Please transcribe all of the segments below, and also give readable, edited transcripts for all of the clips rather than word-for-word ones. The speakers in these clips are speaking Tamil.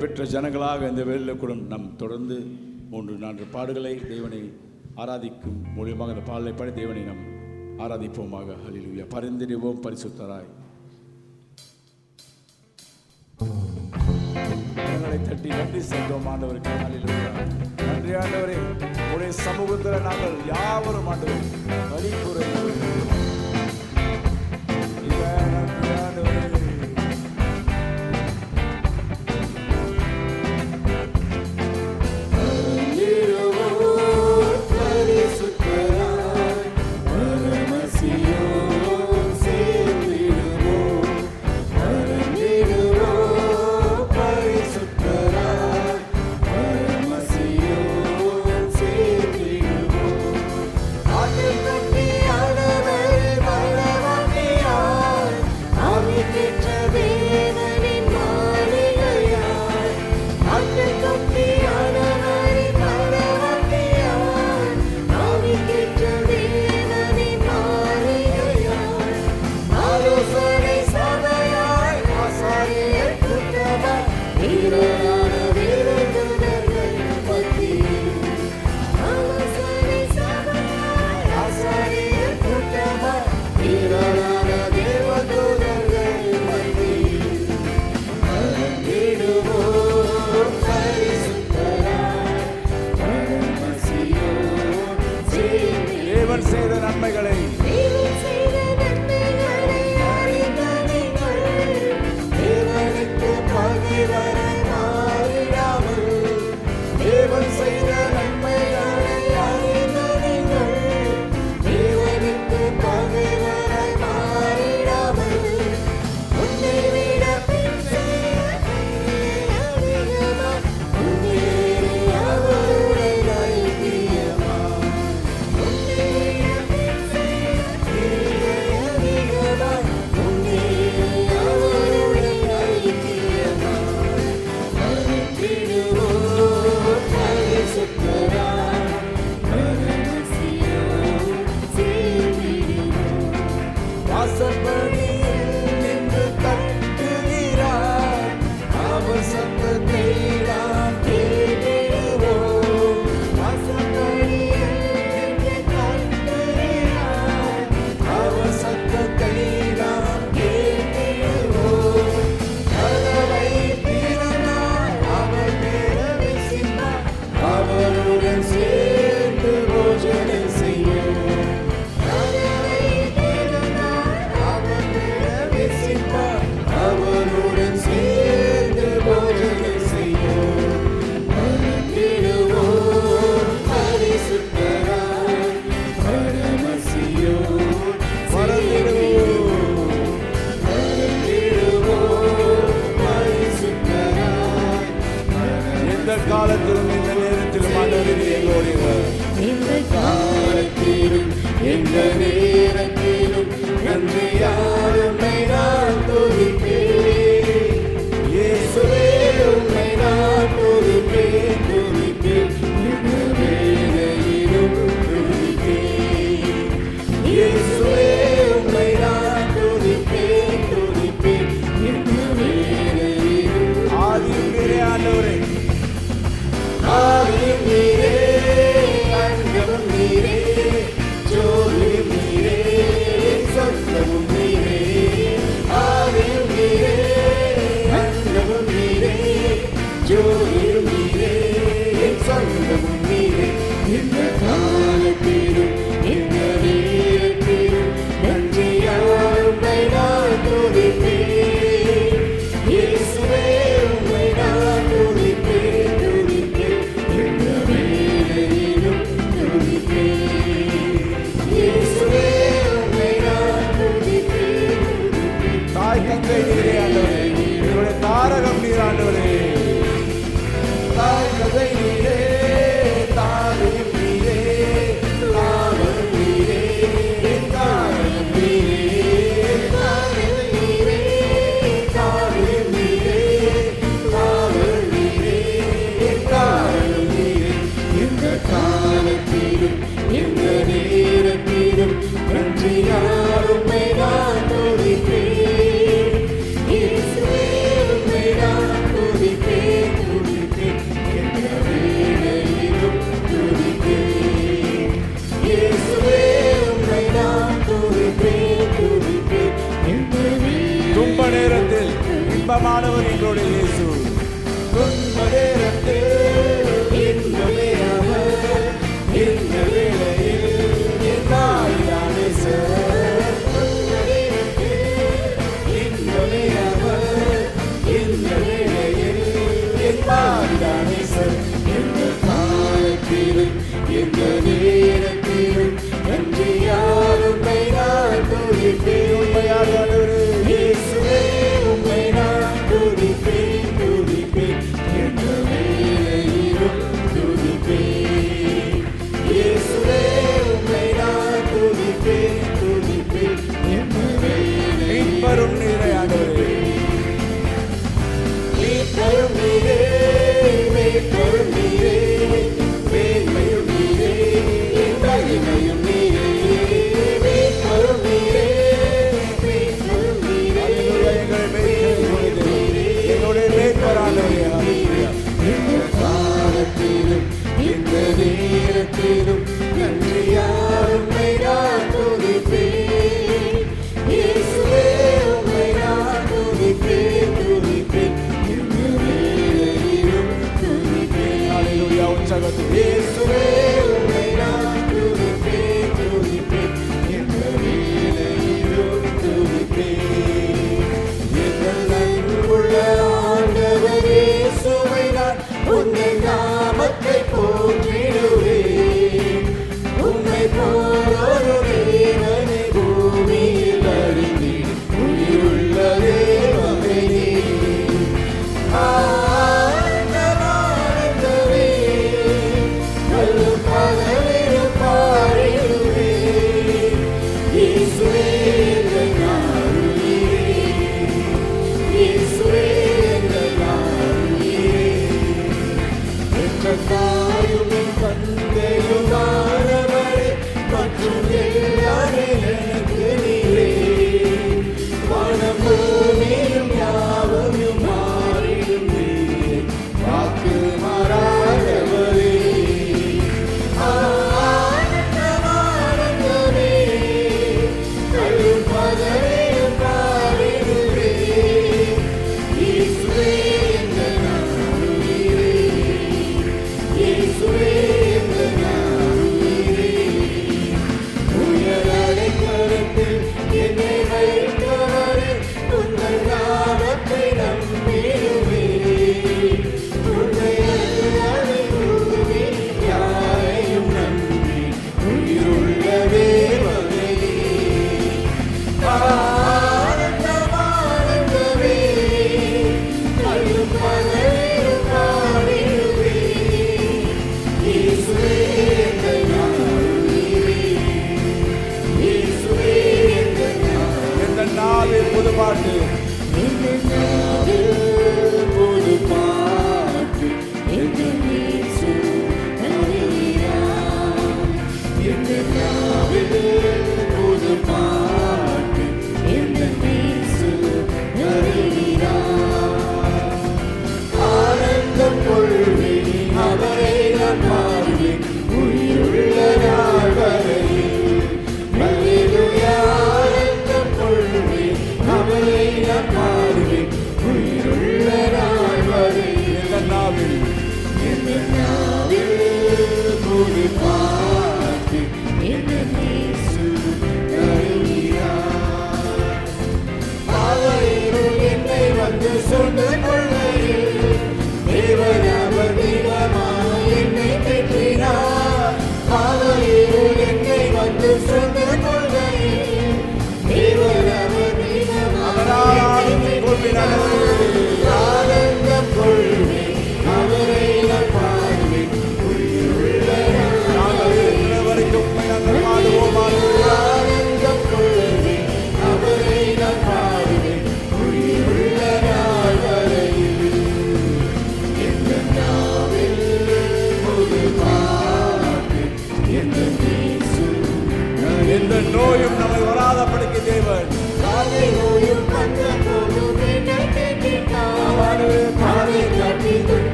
பெற்ற ஜனங்களாக இந்த வேளையில் கூட நம் தொடர்ந்து 3-4 பாடுகளை தேவனை ஆராதிக்கும் மூலியமாக இந்த பாடலை பாடி தேவனை நாம் ஆராதிப்போமாக. ஹல்லேலூயா. பரிந்திடுவோம் பரிசுத்தராய். தட்டி நன்றி செலுத்துவோம் ஆண்டவருக்கு. ஹல்லேலூயா. நன்றி ஆண்டவரே, உடைய சமூகத்தில் நாங்கள் யாவரும் ஆண்டவரே பலி கூறுகிறோம்.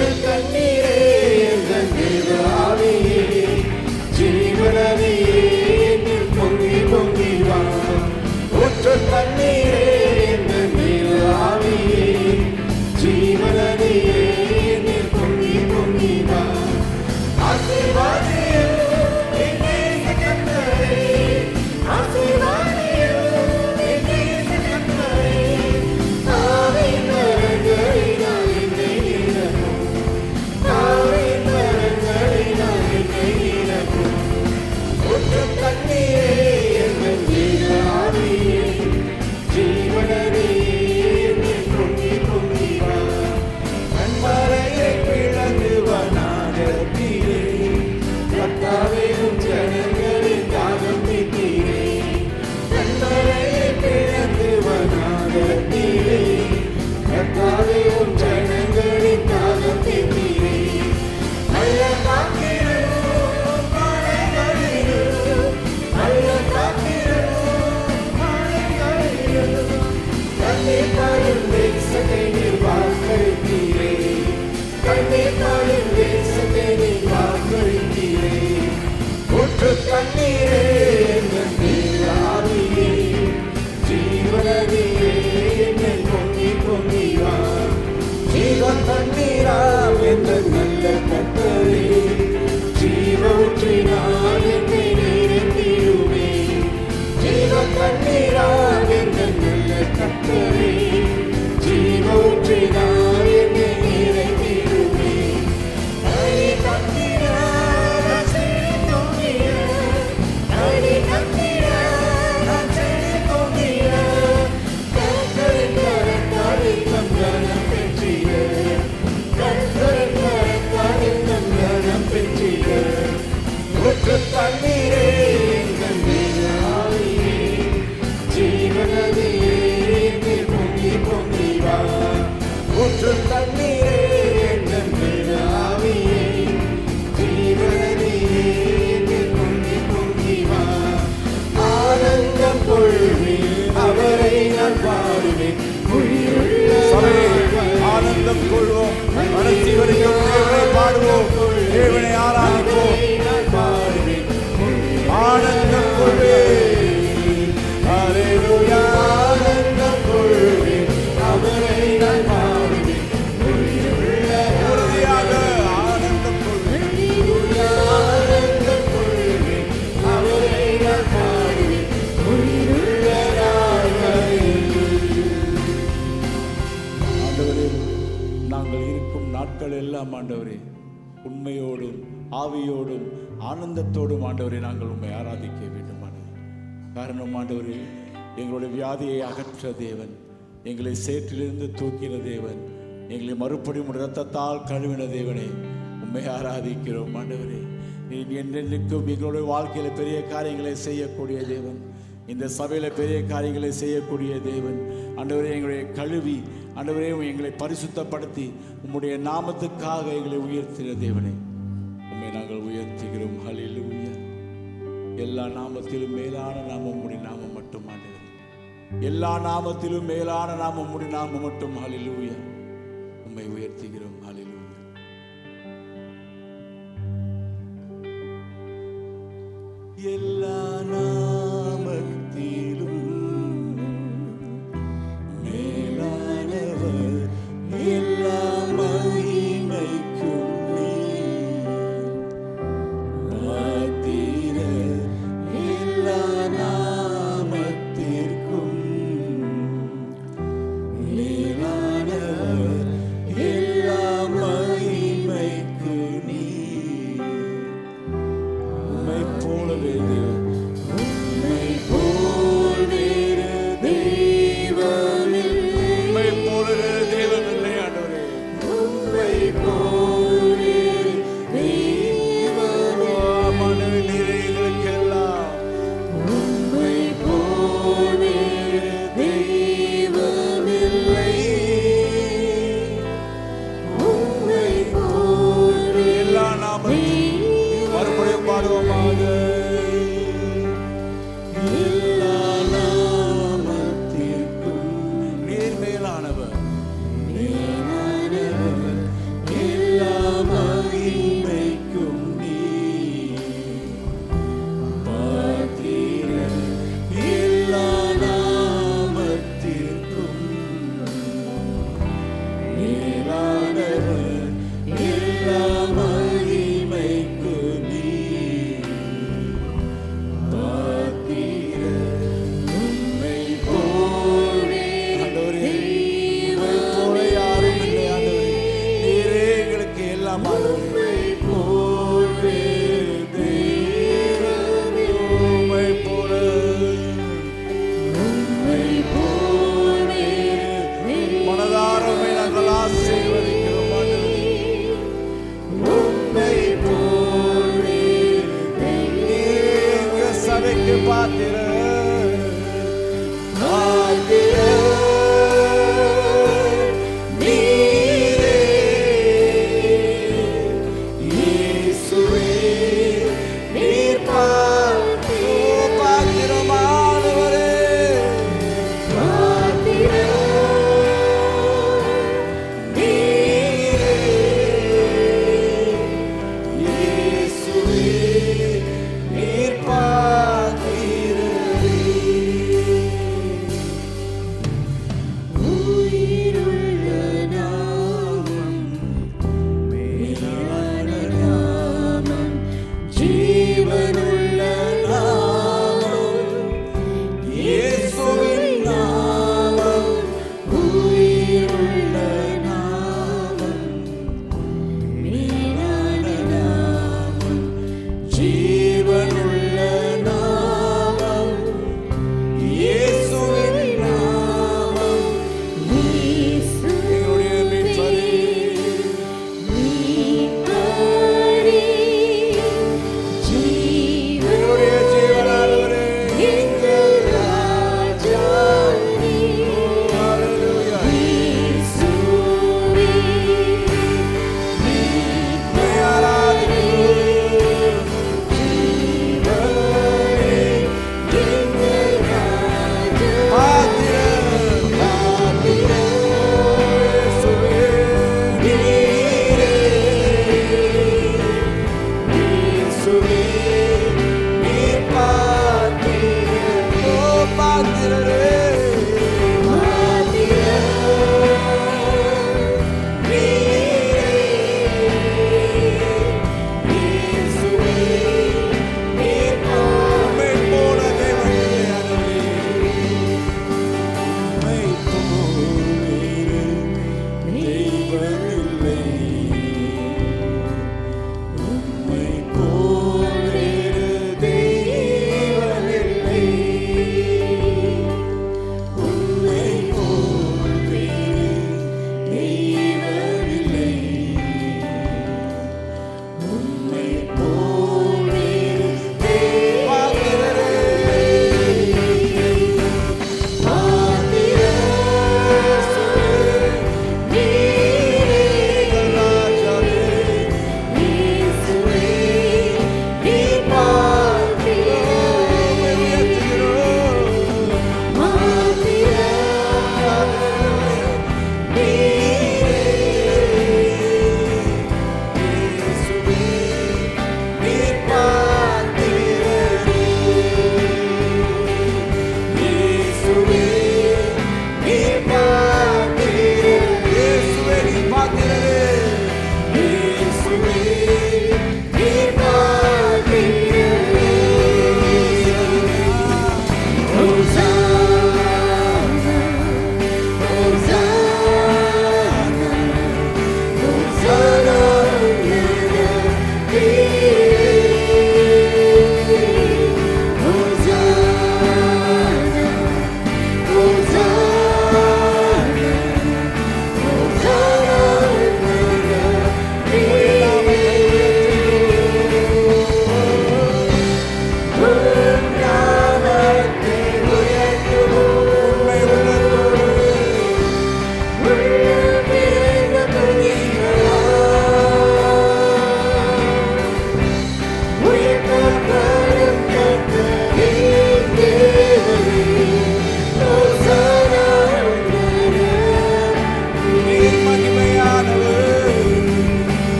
ஊற்று தண்ணீரே எங்கள் தேவ ஆவியே, ஜீவநதியே என்னில் பொங்கி பொங்கி வா. ஊற்று தண்ணீரே எங்கள் தேவ ஆவியே, ஜீவநதியே என்னில் பொங்கி பொங்கி வா. ஆசீர்வாதியே என் நேச கர்த்தரே, ஆசீர்வாதியே என் நேச கர்த்தரே, ஆவியின் வரங்களினால் என்னை நிரப்பும், ஆவியின் வரங்களினால் என்னை நிரப்பும். ஊற்று தண்ணீரே எங்கள் தேவ ஆவியே, ஜீவநதியே என்னில் பொங்கி பொங்கி வா. கண்மலையை பிளந்து வனாந்தரத்திலே, கர்த்தாவே உம் ஜனங்களின் தாகம் தீர்த்தீரே. கண்மலையை பிளந்து வனாந்தரத்திலே, கர்த்தாவே உம் ஜனங்களின் தாகம் தீர்த்தீரே. நல்ல காக்கிறோம் மலைகளிலும், நல்ல காக்கிறோம் மலைகளிலும், கண்ணீர் பாயும் தேசத்தை நீர் வாக்களித்தீரே, கண்ணீர் பாயும் தேசத்தை நீர் வாக்களித்தீரே. ஊற்று தண்ணீரே எங்கள் தேவ ஆவியே, ஜீவநதியே என்னில் பொங்கி பொங்கி வா. ஜீவ தண்ணீராம் எங்கள் நல்ல கர்த்தரே, ஜீவ ஊற்றினால் என்னை நிரப்பிடுமே. ஜீவ தண்ணீராம் எங்கள் நல்ல கர்த்தரே, ஜீவ ஊற்றினால் என்னை நிரப்பிடுமே. அடி தண்ணீரால் நான் செழித்தோங்கிய, அடி தண்ணீரால் நான் செழித்தோங்கிய, கர்த்தரின் கரத்தால் எங்கள் கனம் பெற்றிட, கர்த்தரின் கரத்தால் எங்கள் கனம் பெற்றிட. ஊற்று தண்ணீரே எங்கள் தேவ ஆவியே, ஜீவநதியே என்னில் பொங்கி பொங்கி வா. ஊற்று தண்ணீரே எங்கள் தேவ ஆவியே, ஜீவநதியே என்னில் பொங்கி பொங்கி வா. ஆனந்தம் கொள்வேன் அவரை நான் பாடுவேன், உயிருள்ள ஆனந்தம் கொள்வோம், கடைசி வரைக்கும் தேவனை பாடுவோம், தேவனை ஆராதிப்போம். நான் பாடுவேன், ஆனந்தம் கொள்வேன். ஹல்லேலூயா. ஆனந்தம் கொள்வேன் அவரை நான் பாடுவேன், உயிருள்ள உறுதியாக ஆனந்தம் கொள்வேன். ஹல்லேலூயா. ஆனந்தம் கொள்வேன் அவரை நான் பாடுவேன், உயிருள்ள நாட்களில். ஆண்டவரே, நாங்கள் இருக்கும் நாட்கள் எல்லாம் ஆண்டவரே உண்மையோடும் ஆவியோடும் ஆனந்தத்தோடும் ஆண்டவரே நாங்கள் உண்மை ஆராதிக்க வேண்டும் ஆண்டவரே. காரணம் ஆண்டவரே, எங்களுடைய வியாதியை அகற்ற தேவன், எங்களை சேற்றிலிருந்து தூக்கின தேவன், எங்களை மறுபடியும் இரத்தத்தால் கழுவின தேவனே உண்மை ஆராதிக்கிறோம் ஆண்டவரே. நீ என்றென்றைக்கும் எங்களுடைய வாழ்க்கையில பெரிய காரியங்களை செய்யக்கூடிய தேவன், இந்த சபையில பெரிய காரியங்களை செய்யக்கூடிய தேவன் ஆண்டவரே. எங்களை கழுவி ஆண்டவரே எங்களை பரிசுத்தப்படுத்தி உம்முடைய நாமத்துக்காக எங்களை உயர்த்தின தேவனே உம்மை நாங்கள் உயர்த்துகிறோம். ஹல்லேலூயா. எல்லா நாமத்திலும் மேலான நாமம் உம்முடைய நாமம் மட்டும் ஆண்டவரே, எல்லா நாமத்திலும் மேலான நாமம் உம்முடைய நாமம் மட்டும். ஹல்லேலூயா. உம்மை உயர்த்துகிறோம். ஹல்லேலூயா. எல்லா நாமத்திலும் மேலானவர், எல்லா மகிமைக்கும் நீர் பாத்திரர். எல்லா நாமத்திற்கும் மேலானவர், எல்லா மகிமைக்கும் எல்லாம் ஆண்டவரே உம்மை போல மனதார உம்மை நாங்கள் ஆசீர்வதிக்கிறோம் ஆண்டவரே. எங்க சபைக்கு பாத்திர நீரே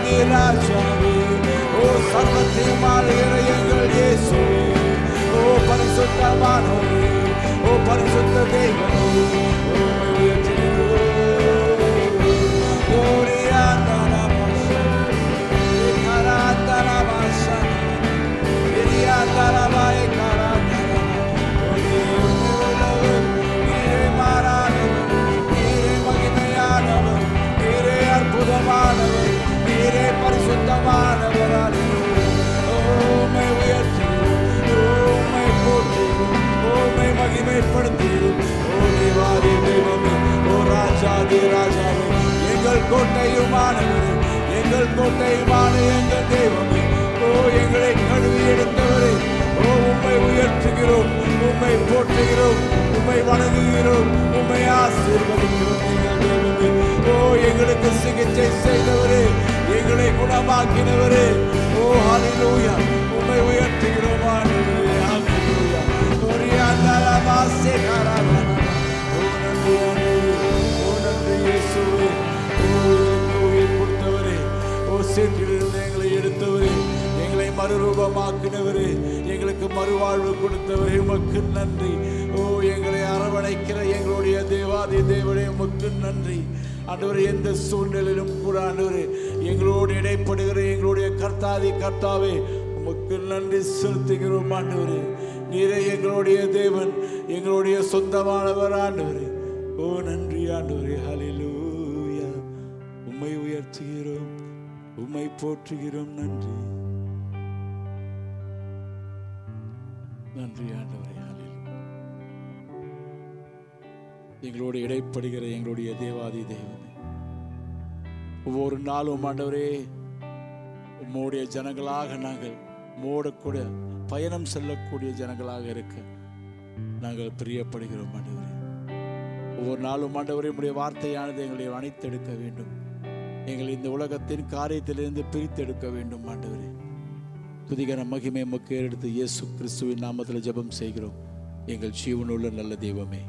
ராஜாதி ராஜாவே, ஓ சர்வத்தையும் ஆளுகிற எங்கள் இயேசுவே, ஓ பரிசுத்தமானவரே, ஓ பரிசுத்த தெய்வமே, உம்மை உயர்த்துகிறோம். ஓரியாந்தரமாஷா, ஏகாராந்தரமாஷா, எரியாந்தரமாய் காராந்தரமா, ஒரே உள்ளவர், நீரே மாறாதவர், நீரே மகிமையானவர், நீரே அற்புதமானவர், நீரே பரிசுத்தமானவர். உம்மை உயர்த்துகிறோம், உம்மை போற்றுகிறோம், உம்மை மகிமைப்படுத்துகிறோம். ஓ தேவாதி தெய்வமே, ஓ ராஜாதி ராஜாவே, எங்கள் கோட்டையுமானவரே, எங்கள் கோட்டையுமான எங்கள் தெய்வமே, ஓ எங்களை கழுவி எடுத்தவரே, ஓ உம்மை உயர்த்துகிறோம், உம்மை போற்றுகிறோம், உம்மை வணங்குகிறோம், உம்மை ஆசீர்வதிக்கிறோம். எங்கள் தெய்வமே, ஓ எங்களுக்கு சிகிச்சை செய்தவரே, எங்களை குணமாக்கினவரே, ஓ ஹல்லேலூயா, உம்மை உயர்த்துகிறோம் ஆண்டவரே. ஹல்லேலூயா. ஓரியாந்தரமாசே காராதரமா, ஓ நன்றி ஆண்டவரே, ஓ நன்றி இயேசுவே, ஓ எங்களுக்கு உயிர் கொடுத்தவரே, ஓ சேற்றிலிருந்து எங்களை எடுத்தவரே, எங்களை மறுரூபமாக்கினவரே, எங்களுக்கு மறுவாழ்வு கொடுத்தவரே, உமக்கு நன்றி. ஓ எங்களை அரவணைக்கிற எங்களுடைய தேவாதி தேவனே, உமக்கு நன்றி. ஆண்டவரே, எந்த சூழ்நிலையிலும் கூட ஆண்டவரே எங்களோடு இடைப்படுகிற எங்களுடைய கர்த்தாதி கர்த்தாவே, உமக்கு நன்றி செலுத்துகிறோம். ஆண்டவரே, நீரே எங்களுடைய தேவன், எங்களுடைய சொந்தமானவர். ஆண்டவரே, ஓ நன்றி ஆண்டவரே. ஹல்லேலூயா. உம்மை உயர்த்துகிறோம், உம்மை போற்றுகிறோம். நன்றி நன்றி ஆண்டவரே. ஹல்லேலூயா. எங்களோடு இடைப்படுகிற எங்களுடைய தேவாதி தெய்வமே, ஒவ்வொரு நாளும் ஆண்டவரே உம்முடைய ஜனங்களாக நாங்கள் உம்மோடு கூட பயணம் செல்லக்கூடிய ஜனங்களாக இருக்க நாங்கள் பிரியப்படுகிறோம். ஆண்டவரே, ஒவ்வொரு நாளும் ஆண்டவரே உம்முடைய வார்த்தையானது எங்களை அணைத்தெடுக்க வேண்டும், எங்களை இந்த உலகத்தின் காரியத்திலிருந்து பிரித்தெடுக்க வேண்டும். ஆண்டவரே, துதிகர மகிமை உமக்கு எடுத்து இயேசு கிறிஸ்துவின் நாமத்தில் ஜெபம் செய்கிறோம், எங்கள் ஜீவனுள்ள நல்ல தெய்வமே.